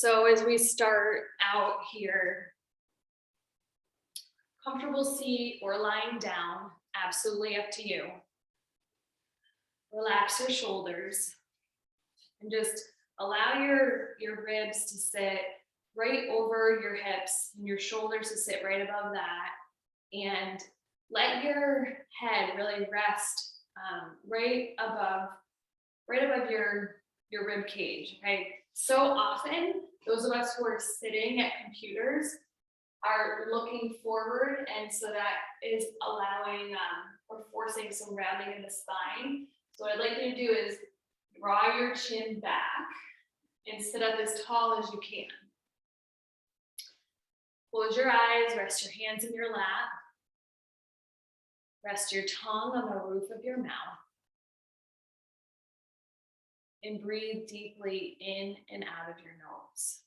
So as we start out here, comfortable seat or lying down, absolutely up to you. Relax your shoulders and just allow your ribs to sit right over your hips and your shoulders to sit right above that. And let your head really rest right above your rib cage. Okay. So often, those of us who are sitting at computers are looking forward, and so that is allowing or forcing some rounding in the spine. So what I'd like you to do is draw your chin back and sit up as tall as you can. Close your eyes, rest your hands in your lap. Rest your tongue on the roof of your mouth. And breathe deeply in and out of your nose.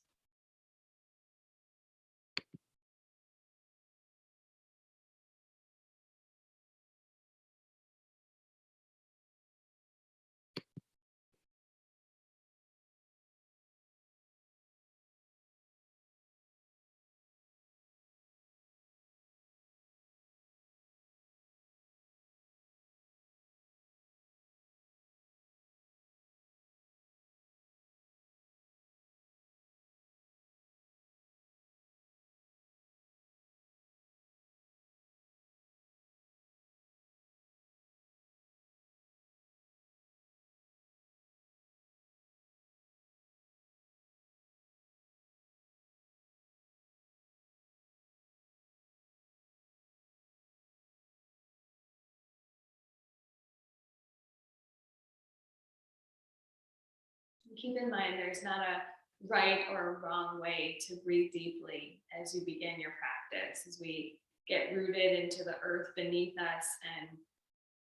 Keep in mind, there's not a right or a wrong way to breathe deeply as you begin your practice, as we get rooted into the earth beneath us and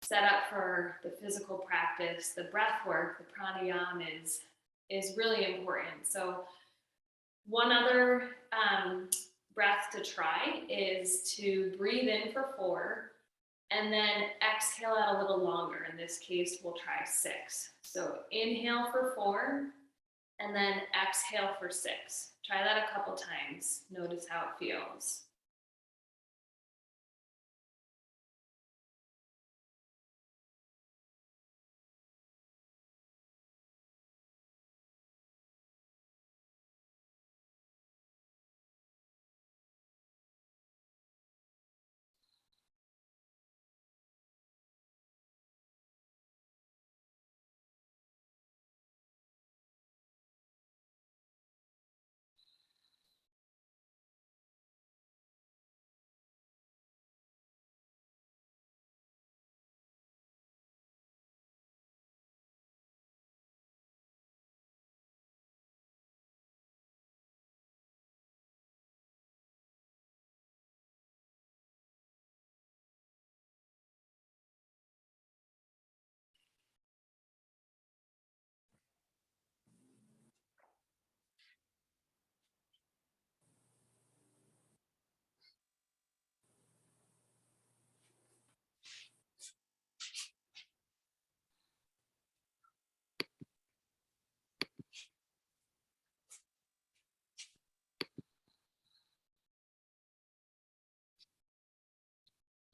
set up for the physical practice. The breath work, the pranayama is really important. So one other breath to try is to breathe in for 4 and then exhale out a little longer. In this case, we'll try 6. So inhale for 4 and then exhale for 6. Try that a couple times. Notice how it feels.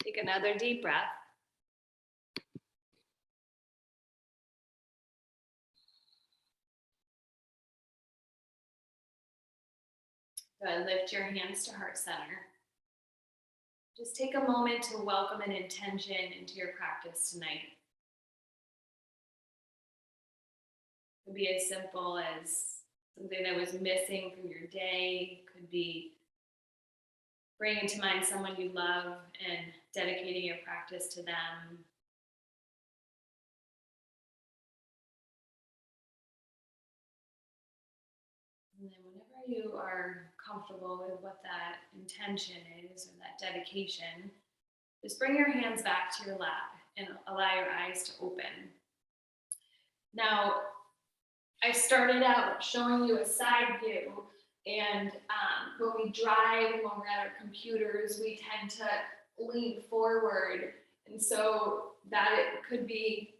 Take another deep breath. Good. Lift your hands to heart center. Just take a moment to welcome an intention into your practice tonight. It could be as simple as something that was missing from your day. It could be bringing to mind someone you love and dedicating your practice to them. And then whenever you are comfortable with what that intention is or that dedication, just bring your hands back to your lap and allow your eyes to open. Now, I started out showing you a side view, and when we drive, when we're at our computers, we tend to lean forward, and so that it could be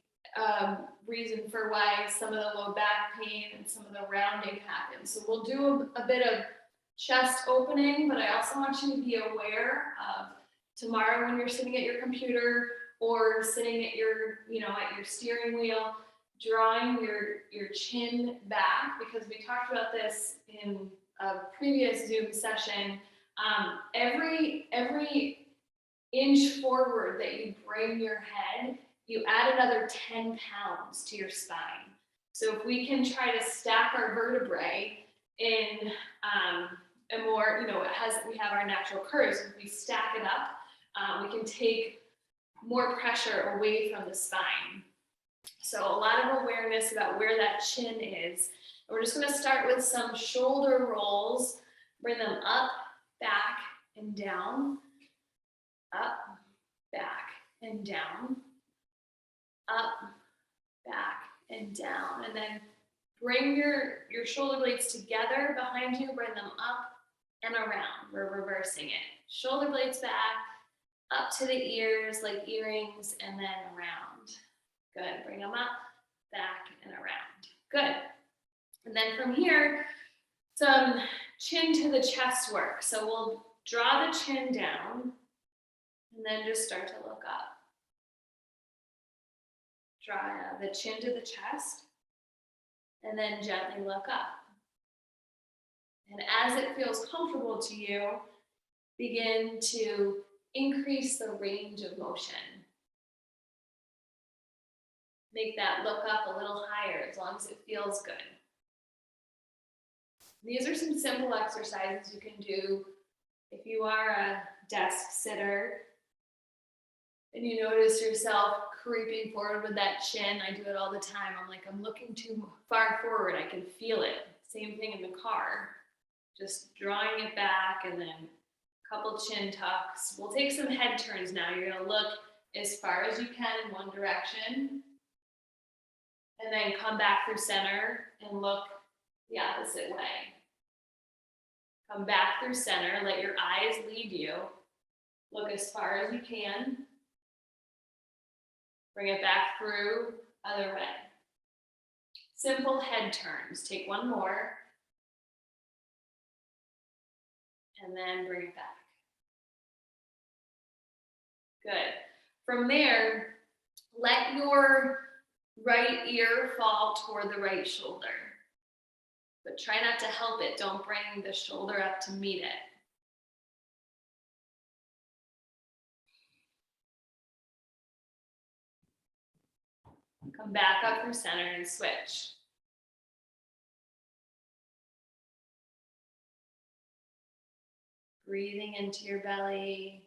reason for why some of the low back pain and some of the rounding happens. So we'll do a bit of chest opening, but I also want you to be aware of tomorrow when you're sitting at your computer or sitting at your, at your steering wheel, drawing your chin back, because we talked about this in a previous Zoom session. Every inch forward that you bring your head, you add another 10 pounds to your spine. So if we can try to stack our vertebrae in a more, we have our natural curves. If we stack it up, we can take more pressure away from the spine. So a lot of awareness about where that chin is. And we're just going to start with some shoulder rolls. Bring them up, back, and down. Up, back, and down. Up, back, and down. And then bring your shoulder blades together behind you. Bring them up and around. We're reversing it. Shoulder blades back, up to the ears like earrings, and then around. Good. Bring them up, back, and around. Good. And then from here, some chin to the chest work. So we'll draw the chin down and then just start to look up. Draw the chin to the chest and then gently look up. And as it feels comfortable to you, begin to increase the range of motion. Make that look up a little higher as long as it feels good. These are some simple exercises you can do if you are a desk sitter and you notice yourself creeping forward with that chin. I do it all the time. I'm looking too far forward. I can feel it. Same thing in the car. Just drawing it back and then a couple chin tucks. We'll take some head turns now. You're going to look as far as you can in one direction and then come back through center and look the opposite way. Come back through center. Let your eyes lead you. Look as far as you can. Bring it back through, other way. Simple head turns. Take one more. And then bring it back. Good. From there, let your right ear fall toward the right shoulder. But try not to help it. Don't bring the shoulder up to meet it. Come back up through center and switch. Breathing into your belly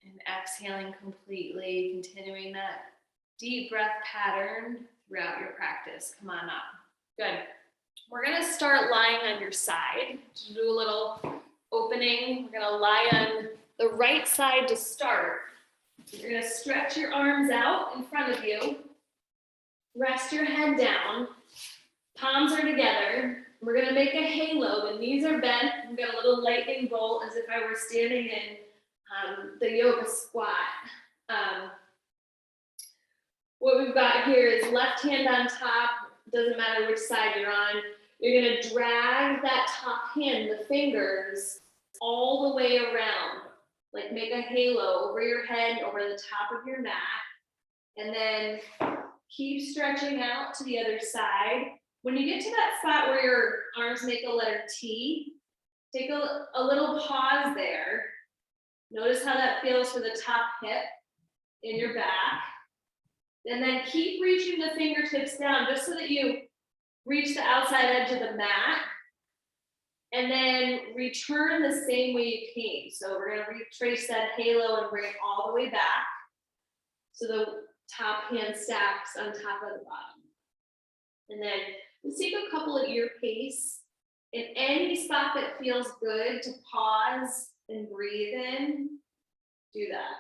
and exhaling completely, continuing that deep breath pattern throughout your practice. Come on up. Good. We're going to start lying on your side to do a little opening. We're going to lie on the right side to start. You're going to stretch your arms out in front of you. Rest your head down. Palms are together. We're going to make a halo. The knees are bent. We've got a little lightning bolt as if I were standing in the yoga squat. What we've got here is left hand on top. Doesn't matter which side you're on. You're going to drag that top hand, the fingers, all the way around. Like make a halo over your head, over the top of your mat. And then keep stretching out to the other side. When you get to that spot where your arms make a letter T, take a little pause there. Notice how that feels for the top hip in your back. And then keep reaching the fingertips down just so that you reach the outside edge of the mat. And then return the same way you came. So we're going to retrace that halo and bring it all the way back. So the top hand stacks on top of the bottom. And then let's take a couple at your pace. In any spot that feels good to pause and breathe in, do that.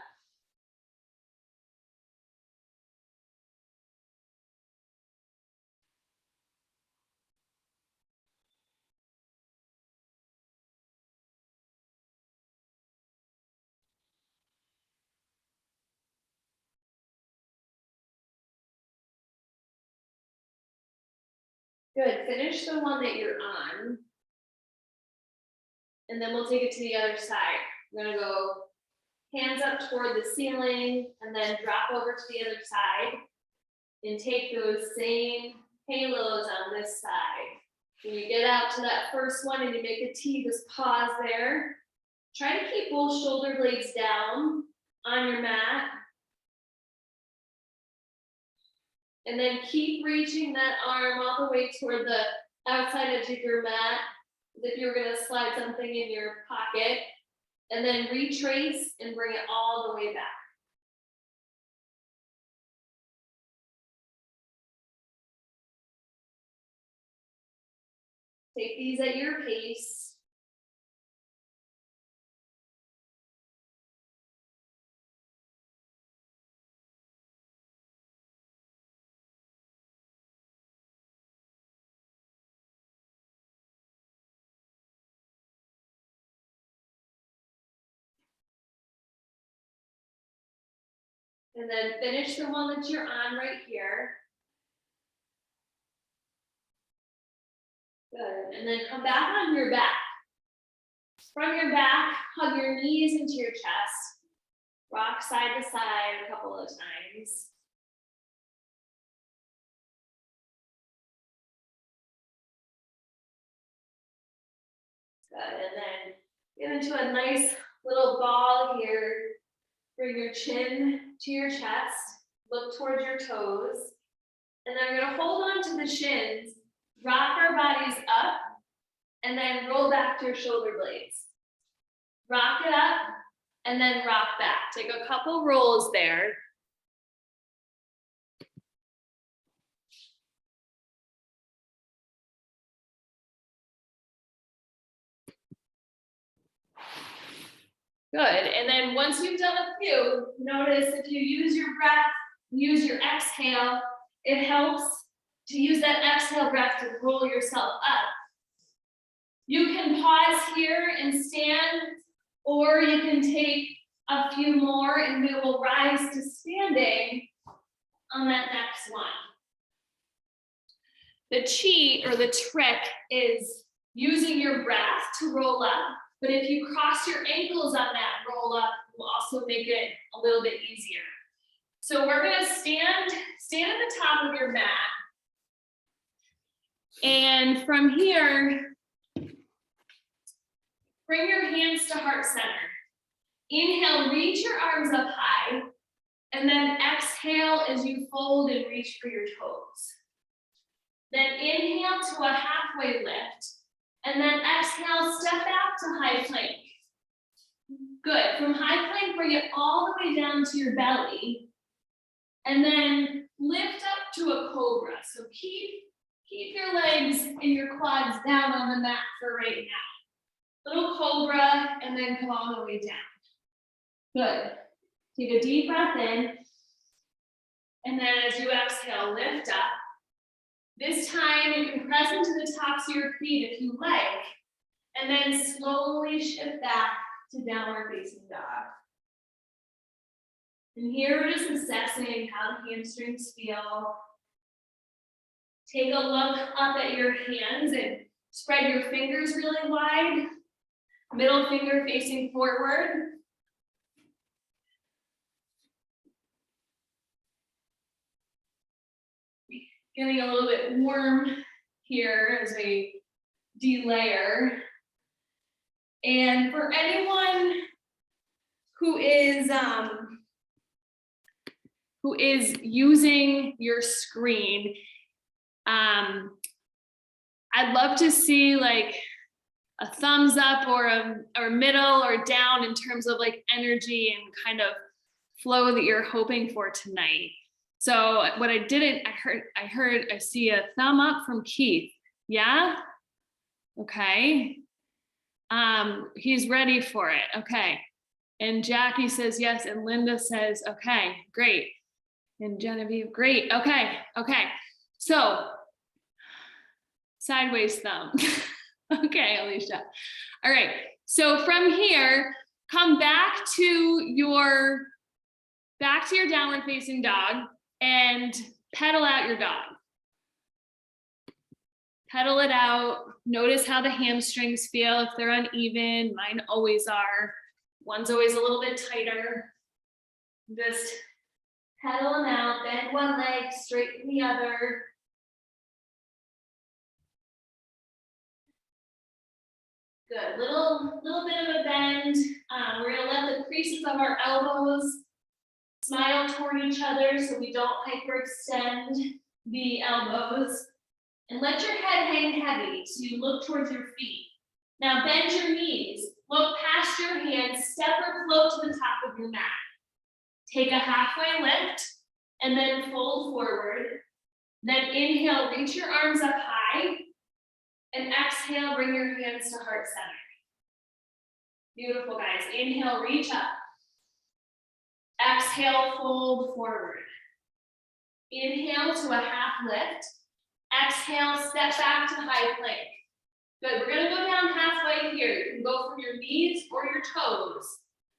Good, finish the one that you're on. And then we'll take it to the other side. We're gonna go hands up toward the ceiling and then drop over to the other side and take those same halos on this side. When you get out to that first one and you make a T, just pause there. Try to keep both shoulder blades down on your mat. And then keep reaching that arm all the way toward the outside edge of your mat, as if you're gonna slide something in your pocket. And then retrace and bring it all the way back. Take these at your pace. And then finish the one that you're on right here. Good, and then come back on your back. From your back, hug your knees into your chest. Rock side to side a couple of times. Good, and then get into a nice little ball here. Bring your chin to your chest, look towards your toes, and then we're gonna hold on to the shins, rock our bodies up, and then roll back to your shoulder blades. Rock it up, and then rock back. Take a couple rolls there. Good, and then once you've done a few, notice if you use your breath, use your exhale, it helps to use that exhale breath to roll yourself up. You can pause here and stand, or you can take a few more and we will rise to standing on that next one. The cheat or the trick is using your breath to roll up. But if you cross your ankles on that roll up, it will also make it a little bit easier. So we're gonna stand at the top of your mat. And from here, bring your hands to heart center. Inhale, reach your arms up high. And then exhale as you fold and reach for your toes. Then inhale to a halfway lift. And then exhale, step back to high plank. Good, from high plank, bring it all the way down to your belly. And then lift up to a cobra. So keep your legs and your quads down on the mat for right now. Little cobra, and then come all the way down. Good, take a deep breath in. And then as you exhale, lift up. This time you can press into the tops of your feet if you like, and then slowly shift back to downward facing dog. And here we're just assessing how the hamstrings feel. Take a look up at your hands and spread your fingers really wide. Middle finger facing forward. Getting a little bit warm here as we delayer. And for anyone who is using your screen, I'd love to see like a thumbs up or middle or down in terms of like energy and kind of flow that you're hoping for tonight. So what I see a thumb up from Keith. Yeah? Okay. He's ready for it. Okay. And Jackie says yes, and Linda says, okay, great. And Genevieve, great. Okay. So sideways thumb. Okay, Alicia. All right. So from here, come back to your downward facing dog and pedal out your dog. Pedal it out. Notice how the hamstrings feel, if they're uneven. Mine always are. One's always a little bit tighter. Just pedal them out, bend one leg, straighten the other. Good, little bit of a bend. We're gonna let the creases of our elbows smile toward each other so we don't hyperextend the elbows. And let your head hang heavy so you look towards your feet. Now bend your knees, look past your hands, step or float to the top of your mat. Take a halfway lift and then fold forward. Then inhale, reach your arms up high. And exhale, bring your hands to heart center. Beautiful, guys. Inhale, reach up. Exhale, fold forward. Inhale to a half lift. Exhale, step back to high plank. Good, we're gonna go down halfway here. You can go from your knees or your toes.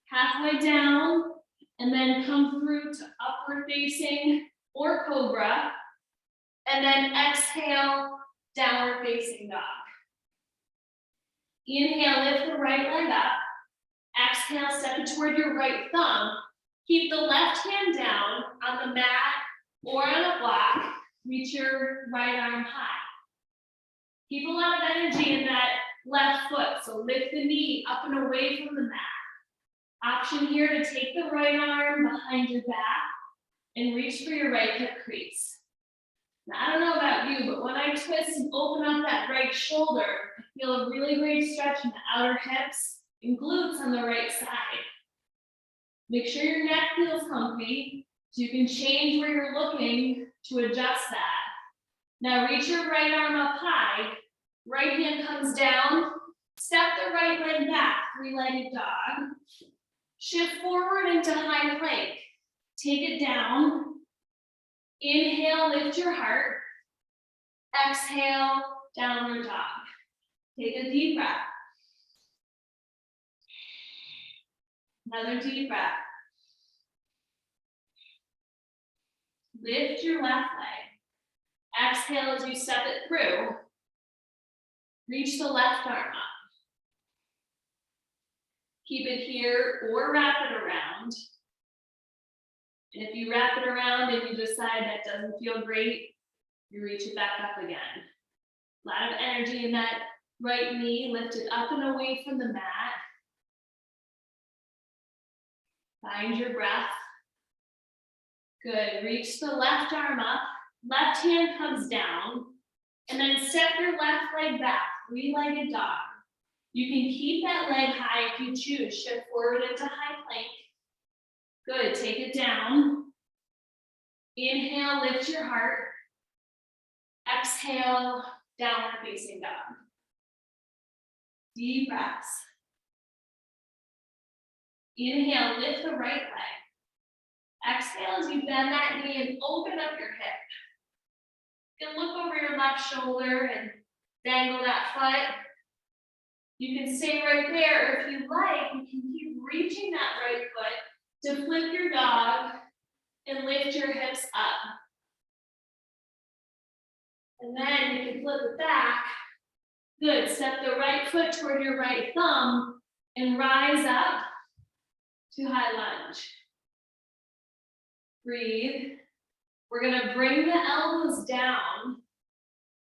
Halfway down, and then come through to upward facing or cobra. And then exhale, downward facing dog. Inhale, lift the right leg up. Exhale, step it toward your right thumb. Keep the left hand down on the mat or on a block. Reach your right arm high. Keep a lot of energy in that left foot, so lift the knee up and away from the mat. Option here to take the right arm behind your back and reach for your right hip crease. Now, I don't know about you, but when I twist and open up that right shoulder, I feel a really great stretch in the outer hips and glutes on the right side. Make sure your neck feels comfy so you can change where you're looking to adjust that. Now reach your right arm up high, right hand comes down, step the right leg back, three-legged dog. Shift forward into high plank. Take it down. Inhale, lift your heart. Exhale, downward dog. Take a deep breath. Another deep breath. Lift your left leg. Exhale as you step it through. Reach the left arm up. Keep it here or wrap it around. And if you wrap it around and you decide that doesn't feel great, you reach it back up again. A lot of energy in that right knee, lift it up and away from the mat. Find your breath. Good, reach the left arm up, left hand comes down, and then step your left leg back, three-legged dog. You can keep that leg high if you choose. Shift forward into high plank. Good, take it down. Inhale, lift your heart. Exhale, downward facing dog. Deep breaths. Inhale, lift the right leg. Exhale as you bend that knee and open up your hip. You can look over your left shoulder and dangle that foot. You can stay right there, or if you like, you can keep reaching that right foot to flip your dog and lift your hips up. And then you can flip it back. Good, step the right foot toward your right thumb and rise up to high lunge. Breathe. We're gonna bring the elbows down,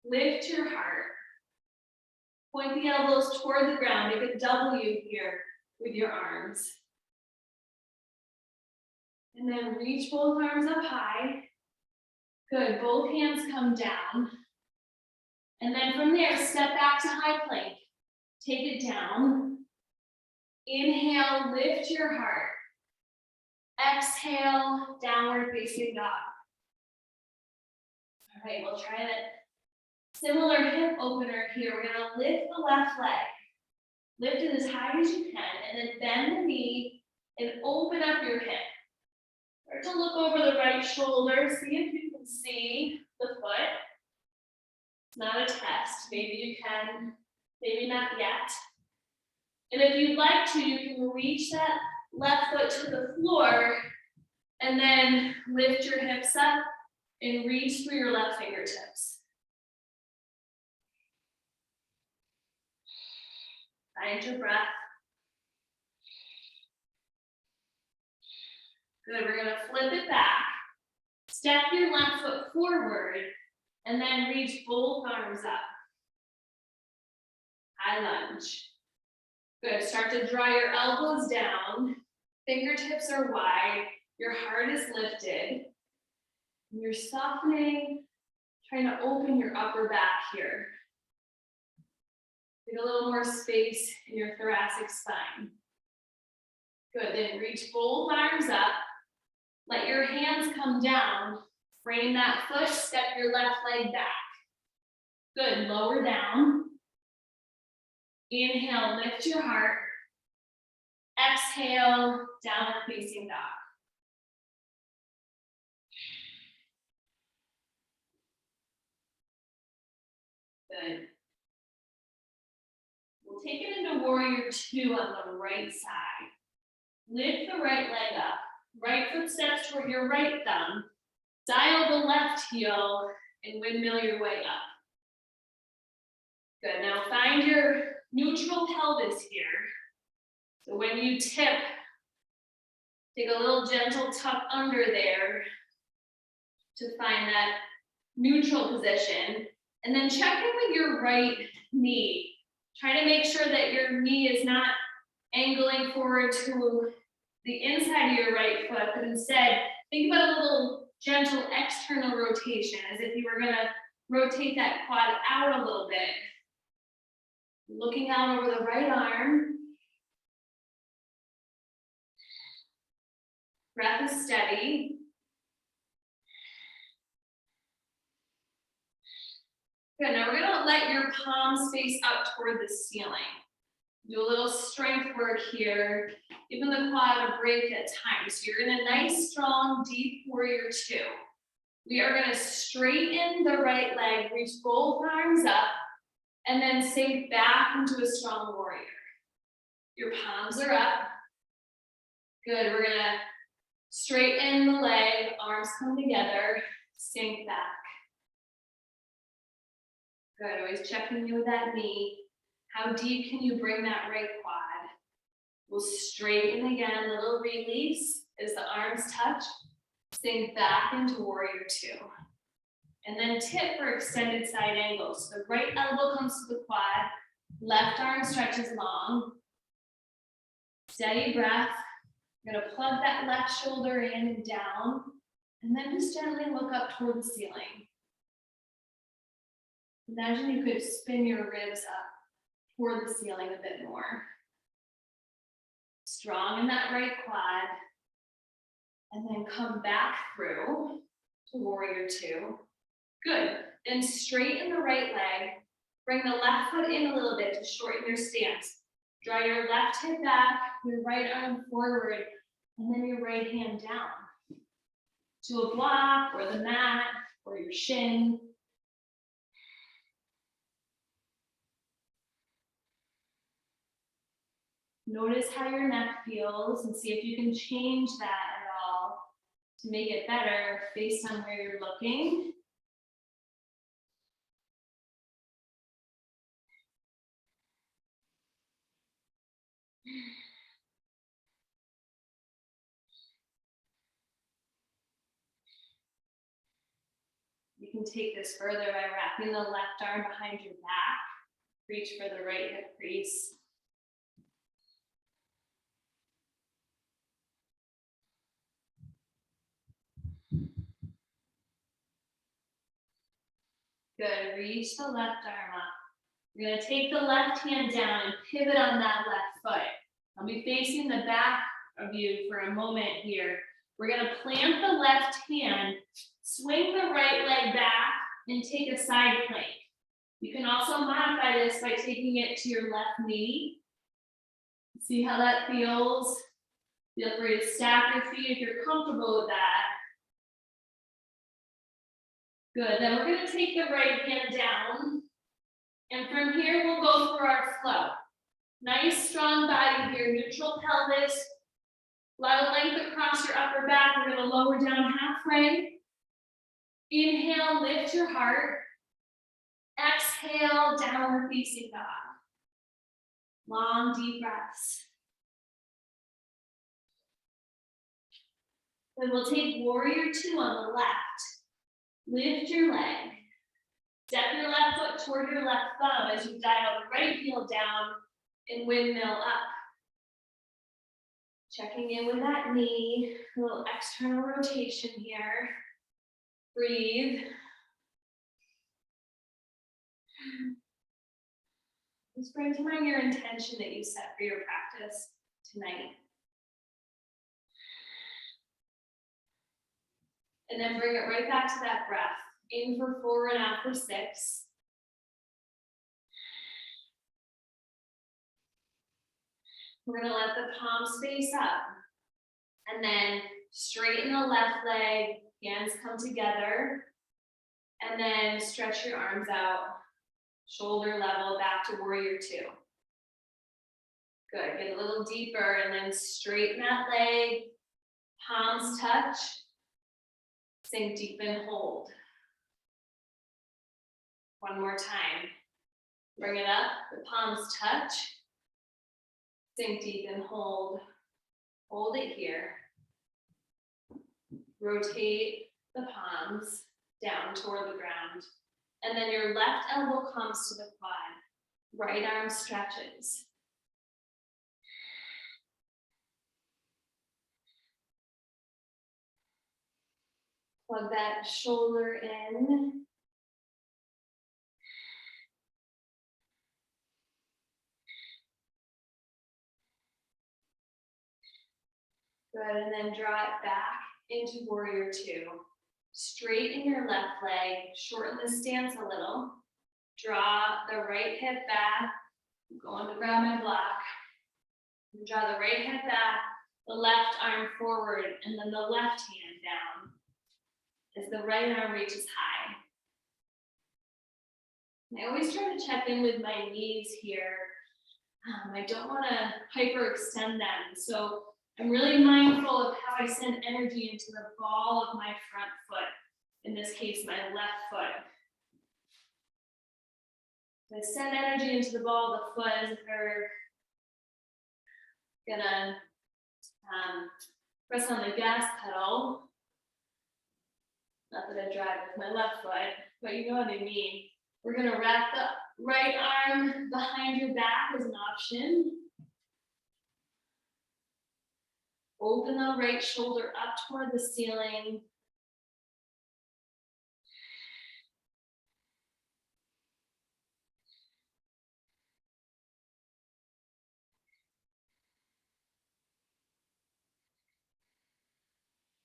lift your heart. Point the elbows toward the ground, make a W here with your arms. And then reach both arms up high. Good, both hands come down. And then from there, step back to high plank. Take it down. Inhale, lift your heart. Exhale, downward facing dog. All right, we'll try that. Similar hip opener here. We're gonna lift the left leg. Lift it as high as you can, and then bend the knee and open up your hip. Start to look over the right shoulder. See if you can see the foot. It's not a test. Maybe you can, maybe not yet. And if you'd like to, you can reach that left foot to the floor and then lift your hips up and reach through your left fingertips. Find your breath. Good, we're gonna flip it back. Step your left foot forward and then reach both arms up. High lunge. Good, start to draw your elbows down. Fingertips are wide, your heart is lifted. And you're softening, trying to open your upper back here. Get a little more space in your thoracic spine. Good, then reach both arms up. Let your hands come down. Frame that foot, step your left leg back. Good, lower down. Inhale, lift your heart. Exhale, downward facing dog. Good. We'll take it into warrior two on the right side. Lift the right leg up. Right foot steps toward your right thumb. Dial the left heel and windmill your way up. Good, now find your neutral pelvis here. So when you tip, take a little gentle tuck under there to find that neutral position. And then check in with your right knee. Try to make sure that your knee is not angling forward to the inside of your right foot, but instead, think about a little gentle external rotation, as if you were gonna rotate that quad out a little bit. Looking out over the right arm. Breath is steady. Good, now we're gonna let your palms face up toward the ceiling. Do a little strength work here, giving the quad a break at times. So you're in a nice, strong, deep warrior two. We are gonna straighten the right leg, reach both arms up, and then sink back into a strong warrior. Your palms are up. Good, we're gonna straighten the leg, arms come together, sink back. Good, always checking in with that knee. How deep can you bring that right quad? We'll straighten again, a little release as the arms touch. Sink back into warrior two. And then tip for extended side angle. So the right elbow comes to the quad, left arm stretches long. Steady breath. You're gonna plug that left shoulder in and down, and then just gently look up toward the ceiling. Imagine you could spin your ribs up toward the ceiling a bit more. Strong in that right quad. And then come back through to warrior two. Good. Then straighten the right leg. Bring the left foot in a little bit to shorten your stance. Draw your left hip back, your right arm forward, and then your right hand down to a block or the mat or your shin. Notice how your neck feels and see if you can change that at all to make it better based on where you're looking. You can take this further by wrapping the left arm behind your back. Reach for the right hip crease. Good, reach the left arm up. You're gonna take the left hand down and pivot on that left foot. I'll be facing the back of you for a moment here. We're gonna plant the left hand, swing the right leg back, and take a side plank. You can also modify this by taking it to your left knee. See how that feels? Feel free to stack your feet if you're comfortable with that. Good, then we're gonna take the right hand down. And from here, we'll go for our flow. Nice, strong body here, neutral pelvis. A lot of length across your upper back. We're gonna lower down halfway. Inhale, lift your heart. Exhale, downward facing dog. Long, deep breaths. Then we'll take warrior 2 on the left. Lift your leg. Step your left foot toward your left thumb as you dial the right heel down and windmill up. Checking in with that knee, a little external rotation here. Breathe. Just bring to mind your intention that you set for your practice tonight. And then bring it right back to that breath. In for 4 and out for 6. We're gonna let the palms face up. And then straighten the left leg, hands come together. And then stretch your arms out, shoulder level, back to warrior 2. Good, get a little deeper and then straighten that leg, palms touch, sink deep and hold. One more time. Bring it up, the palms touch, sink deep and hold. Hold it here. Rotate the palms down toward the ground. And then your left elbow comes to the quad. Right arm stretches. Plug that shoulder in. Good, and then draw it back into warrior 2. Straighten your left leg, shorten the stance a little. Draw the right hip back. I'm going to grab my block. Draw the right hip back, the left arm forward, and then the left hand down as the right arm reaches high. And I always try to check in with my knees here. I don't want to hyperextend them. So I'm really mindful of how I send energy into the ball of my front foot. In this case, my left foot. I send energy into the ball of the foot as if we're gonna press on the gas pedal. Not that I drive with my left foot, but you know what I mean. We're gonna wrap the right arm behind your back as an option. Open the right shoulder up toward the ceiling.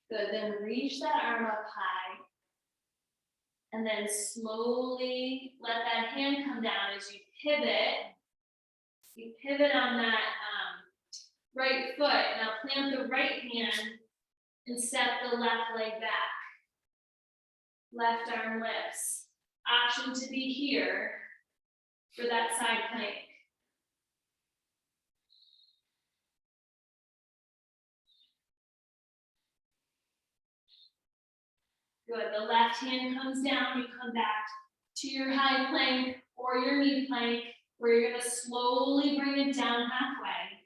Good, then reach that arm up high. And then slowly let that hand come down as you pivot. You pivot on that right foot. Now plant the right hand and step the left leg back. Left arm lifts. Option to be here for that side plank. Good, the left hand comes down, you come back to your high plank or your knee plank, where you're gonna slowly bring it down halfway.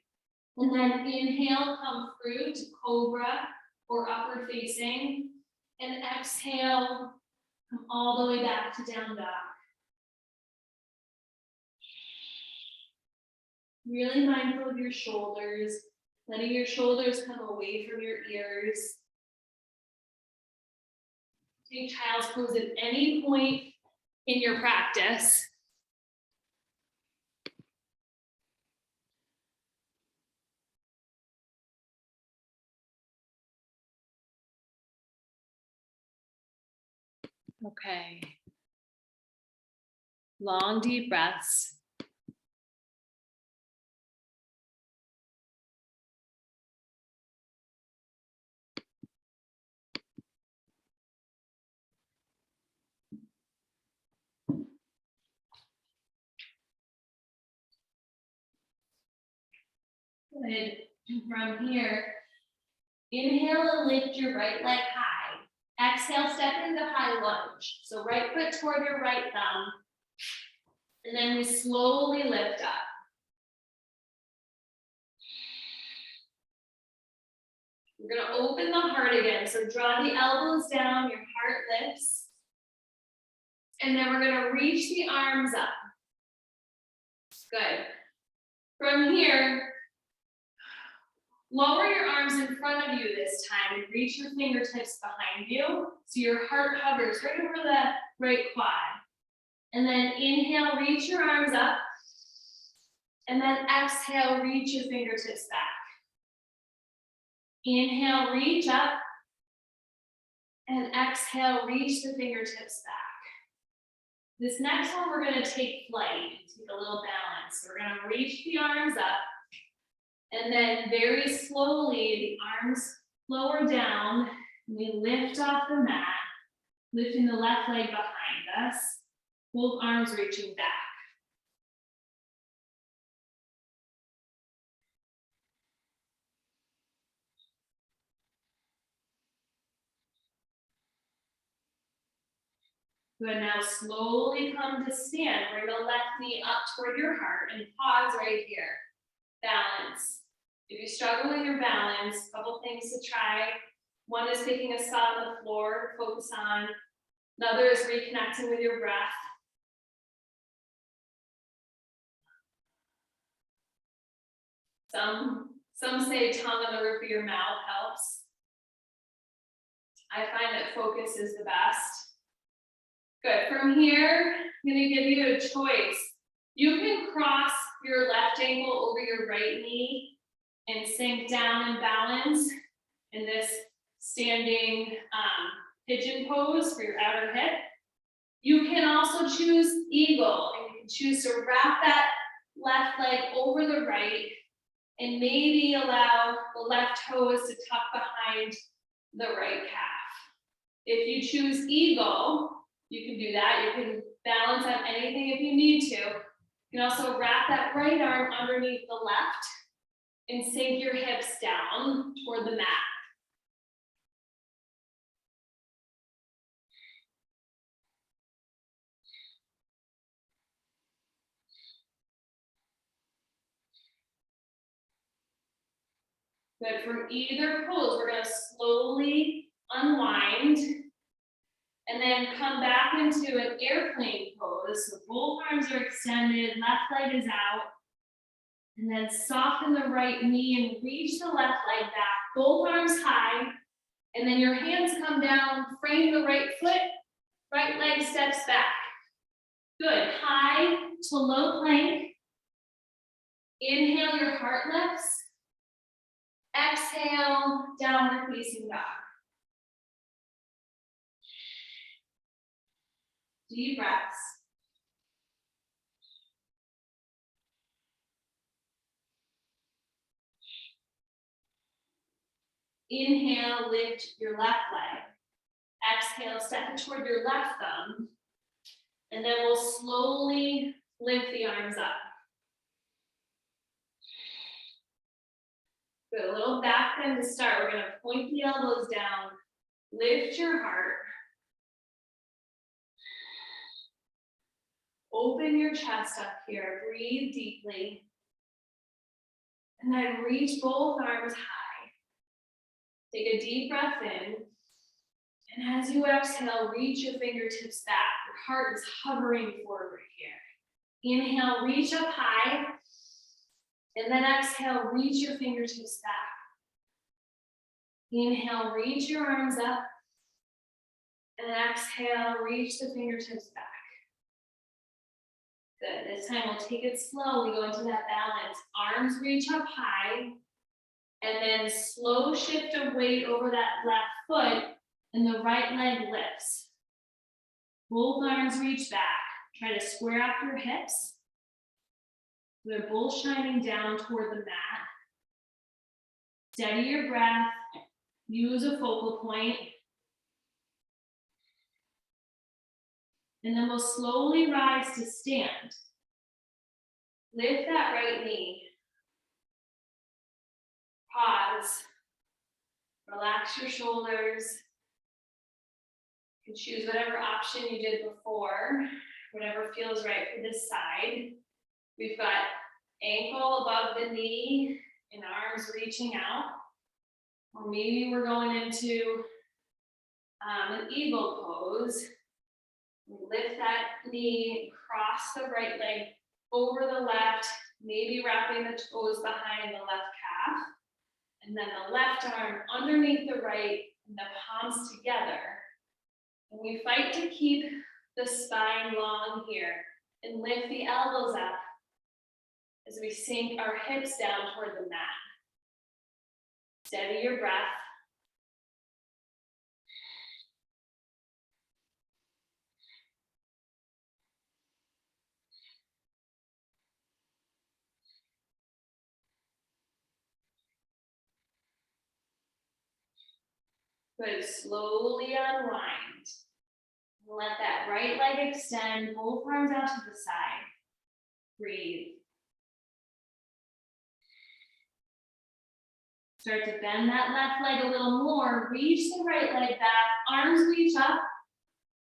And then inhale, come through to cobra or upward facing. And exhale, come all the way back to down dog. Really mindful of your shoulders, letting your shoulders come away from your ears. Take child's pose at any point in your practice. Okay. Long, deep breaths. Good. From here, inhale and lift your right leg high. Exhale, step into high lunge. So right foot toward your right thumb. And then we slowly lift up. We're gonna open the heart again. So draw the elbows down, your heart lifts. And then we're gonna reach the arms up. Good. From here, lower your arms in front of you this time and reach your fingertips behind you. So your heart hovers right over the right quad. And then inhale, reach your arms up. And then exhale, reach your fingertips back. Inhale, reach up. And exhale, reach the fingertips back. This next one, we're gonna take flight, take a little balance. So we're gonna reach the arms up. And then very slowly, the arms lower down. We lift off the mat, lifting the left leg behind us. Both arms reaching back. Good, now slowly come to stand. Bring the left knee up toward your heart and pause right here. Balance. If you struggle with your balance, a couple things to try. One is picking a spot on the floor to focus on. Another is reconnecting with your breath. Some say tongue on the roof of your mouth helps. I find that focus is the best. Good, from here, I'm gonna give you a choice. You can cross your left ankle over your right knee and sink down and balance in this standing pigeon pose for your outer hip. You can also choose eagle, and you can choose to wrap that left leg over the right and maybe allow the left toes to tuck behind the right calf. If you choose eagle, you can do that. You can balance on anything if you need to. You can also wrap that right arm underneath the left and sink your hips down toward the mat. Good, from either pose, we're gonna slowly unwind and then come back into an airplane pose. So both arms are extended, left leg is out. And then soften the right knee and reach the left leg back, both arms high. And then your hands come down, frame the right foot, right leg steps back. Good, high to low plank. Inhale, your heart lifts. Exhale, downward facing dog. Deep breaths. Inhale, lift your left leg. Exhale, step it toward your left thumb. And then we'll slowly lift the arms up. Good, a little back bend to start. We're gonna point the elbows down, lift your heart. Open your chest up here, breathe deeply. And then reach both arms high. Take a deep breath in. And as you exhale, reach your fingertips back. Your heart is hovering forward here. Inhale, reach up high. And then exhale, reach your fingertips back. Inhale, reach your arms up. And exhale, reach the fingertips back. Good, this time we'll take it slow. We go into that balance. Arms reach up high. And then slow shift of weight over that left foot. And the right leg lifts. Both arms reach back. Try to square up your hips. They're both shining down toward the mat. Steady your breath. Use a focal point. And then we'll slowly rise to stand. Lift that right knee. Pause. Relax your shoulders. You can choose whatever option you did before, whatever feels right for this side. We've got ankle above the knee and arms reaching out. Or maybe we're going into an eagle pose. Lift that knee, cross the right leg over the left, maybe wrapping the toes behind the left calf. And then the left arm underneath the right and the palms together. And we fight to keep the spine long here and lift the elbows up as we sink our hips down toward the mat. Steady your breath. Good, slowly unwind. Let that right leg extend, both arms out to the side. Breathe. Start to bend that left leg a little more. Reach the right leg back, arms reach up,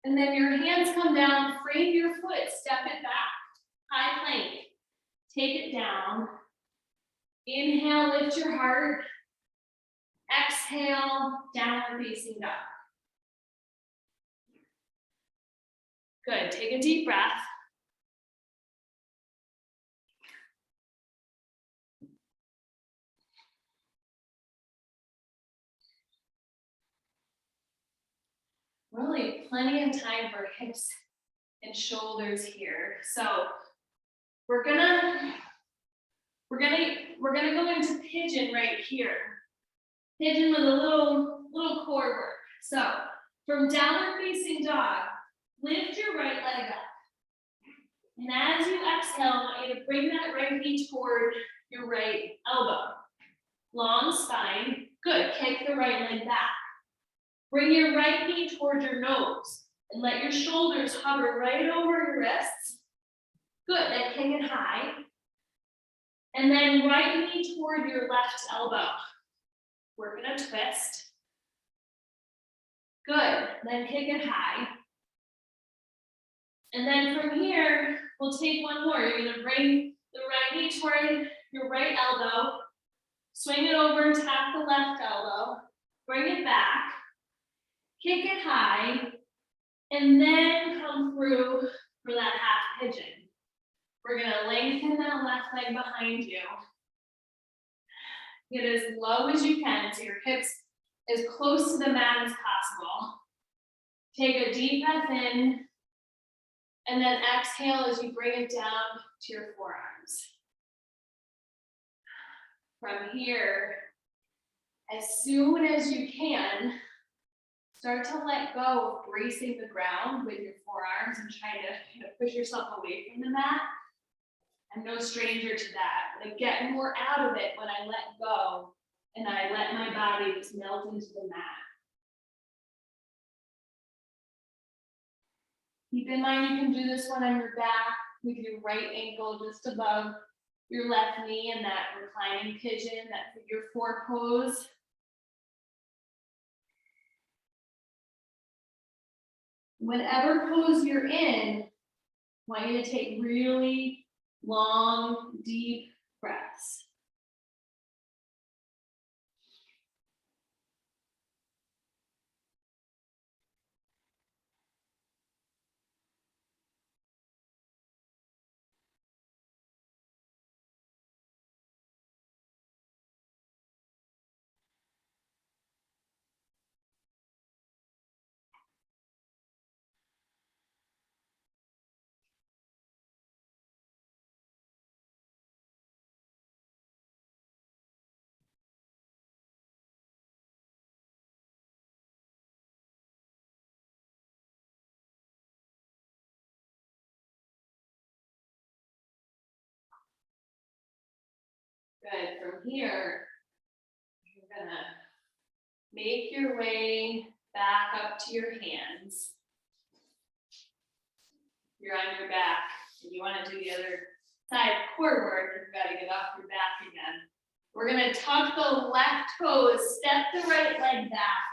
and then your hands come down, frame your foot, step it back. High plank. Take it down. Inhale, lift your heart. Exhale, downward facing dog. Good, take a deep breath. Really plenty of time for hips and shoulders here. So we're gonna go into pigeon right here. Pigeon with a little core work. So from downward facing dog, lift your right leg up. And as you exhale, I want you to bring that right knee toward your right elbow. Long spine. Good. Kick the right leg back. Bring your right knee toward your nose and let your shoulders hover right over your wrists. Good. Then kick it high. And then right knee toward your left elbow. We're going to twist. Good. Then kick it high. And then from here, we'll take one more. You're going to bring the right knee toward your right elbow. Swing it over and tap the left elbow. Bring it back. Kick it high. And then come through for that half pigeon. We're going to lengthen that left leg behind you. Get as low as you can so your hips as close to the mat as possible. Take a deep breath in, and then exhale as you bring it down to your forearms. From here, as soon as you can, start to let go of bracing the ground with your forearms and trying to push yourself away from the mat. I'm no stranger to that. I get more out of it when I let go and I let my body just melt into the mat. Keep in mind you can do this one on your back with your right ankle just above your left knee in that reclining pigeon, that figure four pose. Whatever pose you're in, I want you to take really long, deep breaths. Good. From here, you're gonna make your way back up to your hands. You're on your back. If you want to do the other side core work, you've got to get off your back again. We're gonna tuck the left toes, step the right leg back,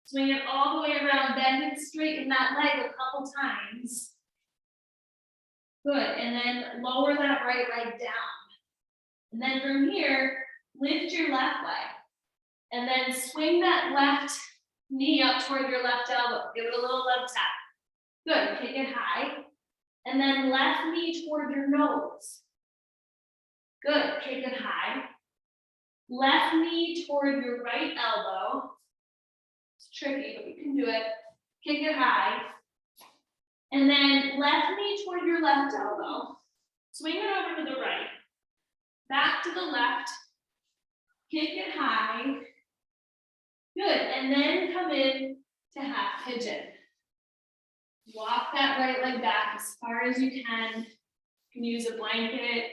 swing it all the way around, bend and straighten that leg a couple times. Good, and then lower that right leg down. And then from here, lift your left leg. And then swing that left knee up toward your left elbow. Give it a little love tap. Good, kick it high. And then left knee toward your nose. Good, kick it high. Left knee toward your right elbow. It's tricky, but you can do it. Kick it high. And then left knee toward your left elbow. Swing it over to the right. Back to the left. Kick it high. Good, and then come in to half pigeon. Walk that right leg back as far as you can. You can use a blanket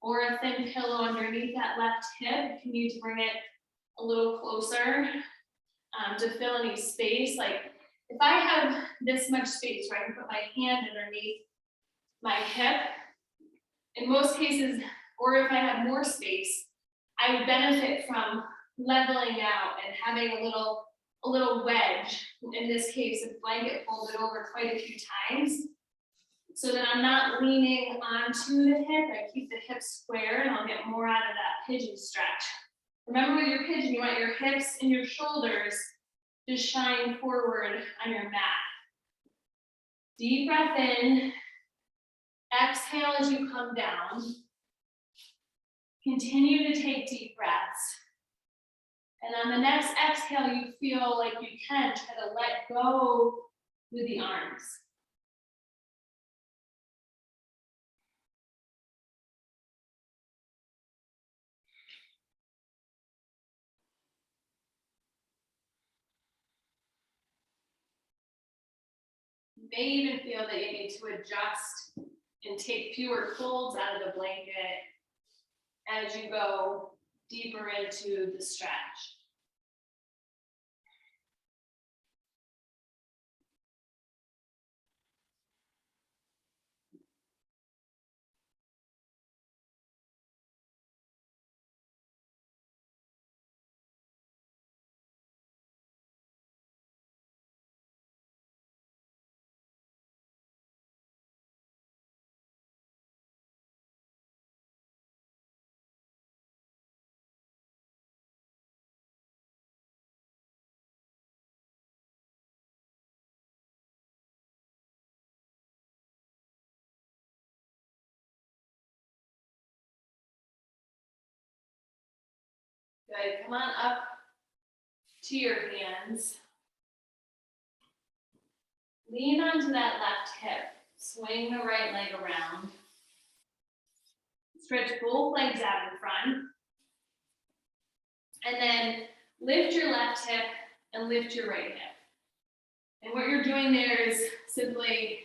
or a thin pillow underneath that left hip. If you need to bring it a little closer to fill any space. Like if I have this much space where I can put my hand underneath my hip, in most cases, or if I have more space, I would benefit from leveling out and having a little wedge. In this case, a blanket folded over quite a few times, so that I'm not leaning onto the hip. I keep the hip square and I'll get more out of that pigeon stretch. Remember with your pigeon, you want your hips and your shoulders to shine forward on your mat. Deep breath in. Exhale as you come down. Continue to take deep breaths. And on the next exhale, you feel like you can try to let go with the arms. You may even feel that you need to adjust and take fewer folds out of the blanket as you go deeper into the stretch. Good, come on up to your hands. Lean onto that left hip. Swing the right leg around. Stretch both legs out in front. And then lift your left hip and lift your right hip. And what you're doing there is simply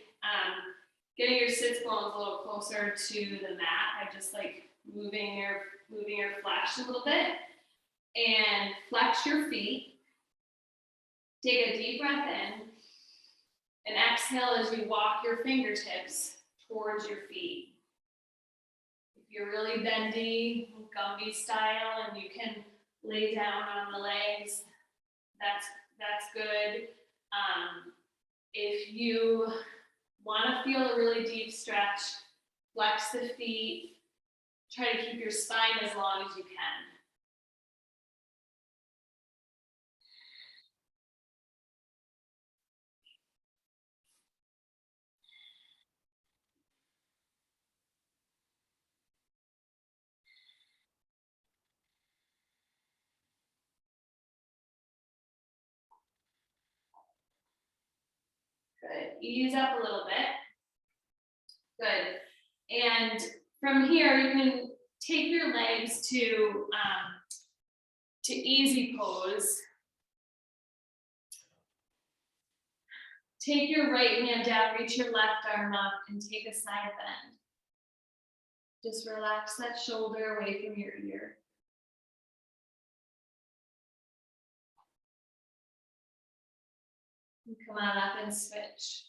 getting your sits bones a little closer to the mat by just like moving your flesh a little bit. And flex your feet. Take a deep breath in. And exhale as you walk your fingertips towards your feet. If you're really bendy, Gumby style, and you can lay down on the legs, that's good. If you want to feel a really deep stretch, flex the feet. Try to keep your spine as long as you can. Good. Ease up a little bit. Good. And from here, you can take your legs to easy pose. Take your right hand down, reach your left arm up, and take a side bend. Just relax that shoulder away from your ear. And come on up and switch.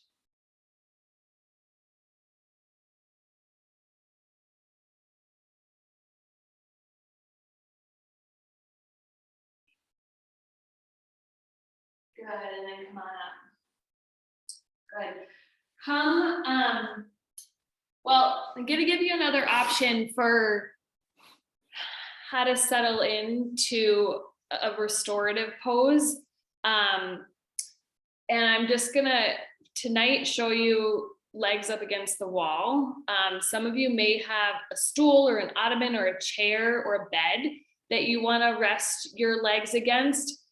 Good, and then come on up. Good. Well, I'm gonna give you another option for how to settle into a restorative pose. And I'm just gonna tonight show you legs up against the wall. Some of you may have a stool or an ottoman or a chair or a bed that you wanna rest your legs against.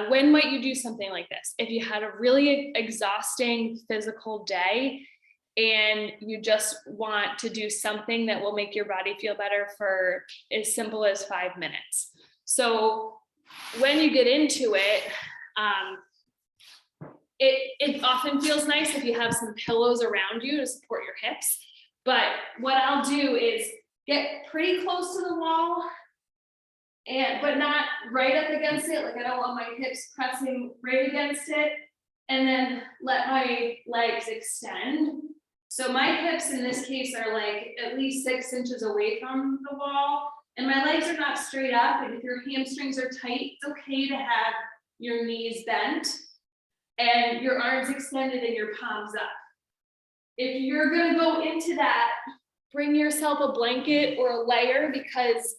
When might you do something like this? If you had a really exhausting physical day and you just want to do something that will make your body feel better for as simple as 5 minutes. So when you get into it, it often feels nice if you have some pillows around you to support your hips. But what I'll do is get pretty close to the wall, but not right up against it. Like I don't want my hips pressing right against it. And then let my legs extend. So my hips in this case are like at least 6 inches away from the wall. And my legs are not straight up. And if your hamstrings are tight, it's okay to have your knees bent and your arms extended and your palms up. If you're gonna go into that, bring yourself a blanket or a layer because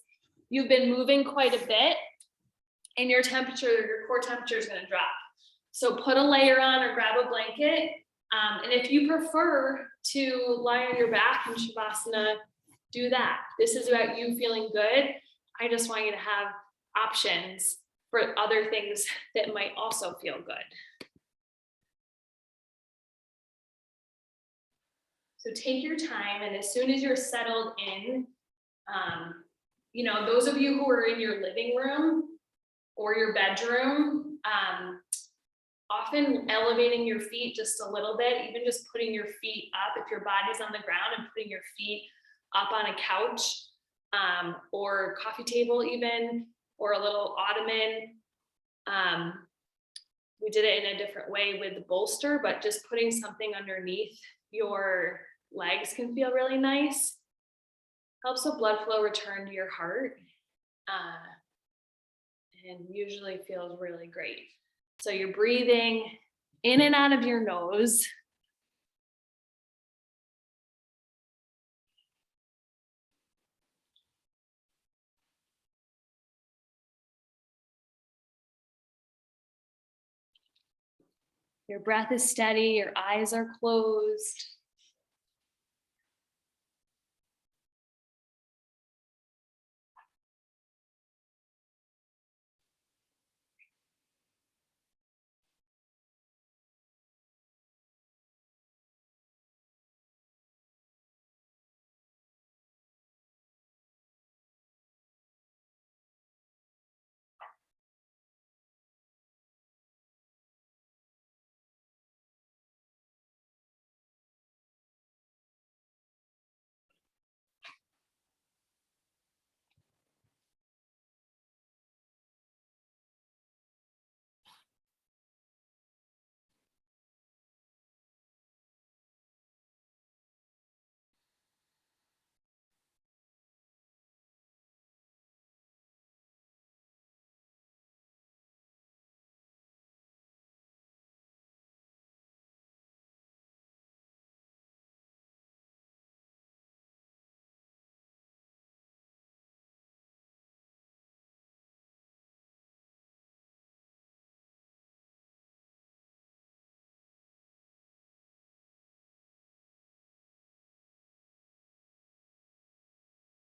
you've been moving quite a bit and your core temperature is gonna drop. So put a layer on or grab a blanket. And if you prefer to lie on your back in Shavasana, do that. This is about you feeling good. I just want you to have options for other things that might also feel good. So take your time, and as soon as you're settled in, those of you who are in your living room or your bedroom, often elevating your feet just a little bit, even just putting your feet up if your body's on the ground and putting your feet up on a couch or coffee table even, or a little ottoman. We did it in a different way with the bolster, but just putting something underneath your legs can feel really nice. Helps the blood flow return to your heart and usually feels really great. So you're breathing in and out of your nose. Your breath is steady, your eyes are closed.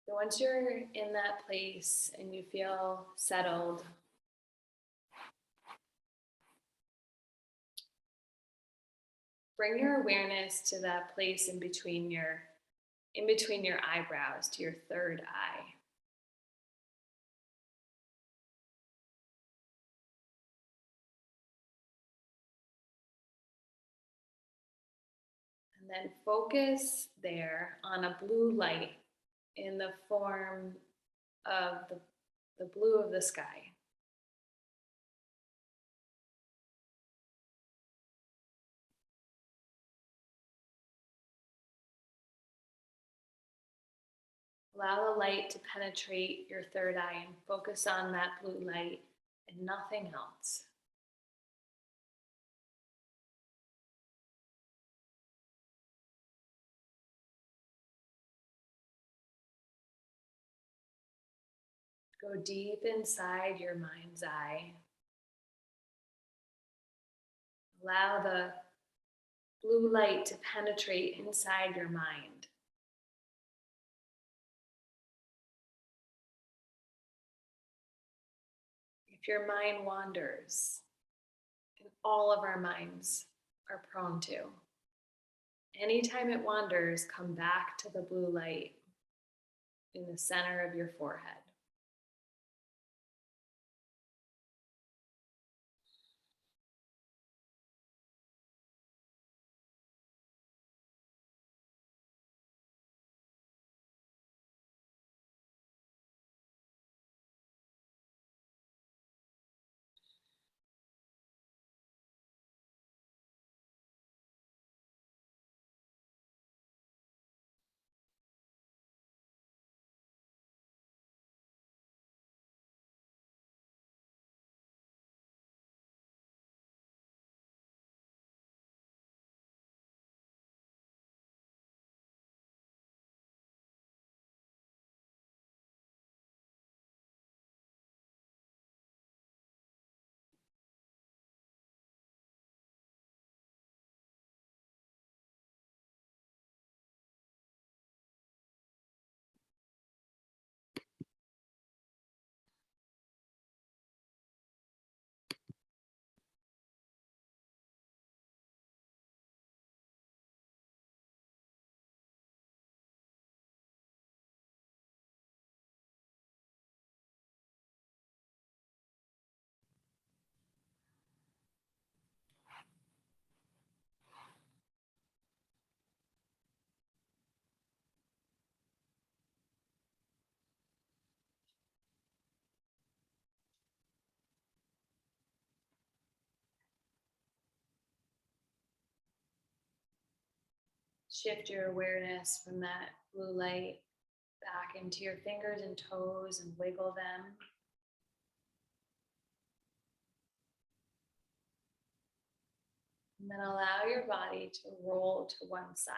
So once you're in that place and you feel settled, bring your awareness to that place in between your eyebrows, to your third eye. And then focus there on a blue light in the form of the blue of the sky. Allow the light to penetrate your third eye and focus on that blue light and nothing else. Go deep inside your mind's eye. Allow the blue light to penetrate inside your mind. If your mind wanders, and all of our minds are prone to, anytime it wanders, come back to the blue light in the center of your forehead. Shift your awareness from that blue light back into your fingers and toes and wiggle them. And then allow your body to roll to one side.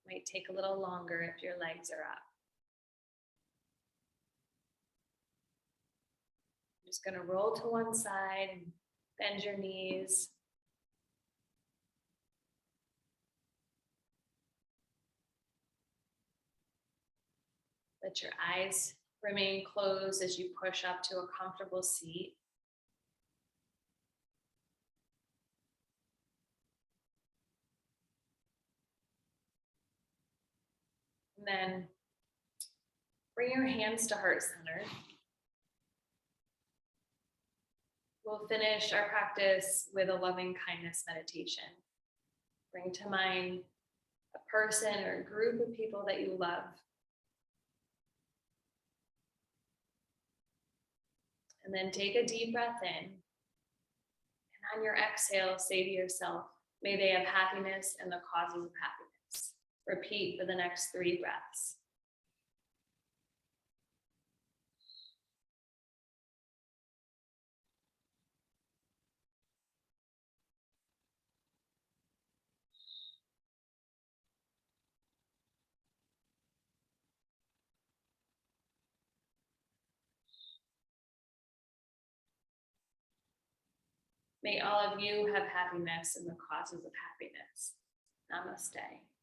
Might take a little longer if your legs are up. I'm just going to roll to one side and bend your knees. Let your eyes remain closed as you push up to a comfortable seat. And then bring your hands to heart center. We'll finish our practice with a loving kindness meditation. Bring to mind a person or a group of people that you love. And then take a deep breath in. And on your exhale, say to yourself, may they have happiness and the causes of happiness. Repeat for the next 3 breaths. May all of you have happiness and the causes of happiness. Namaste.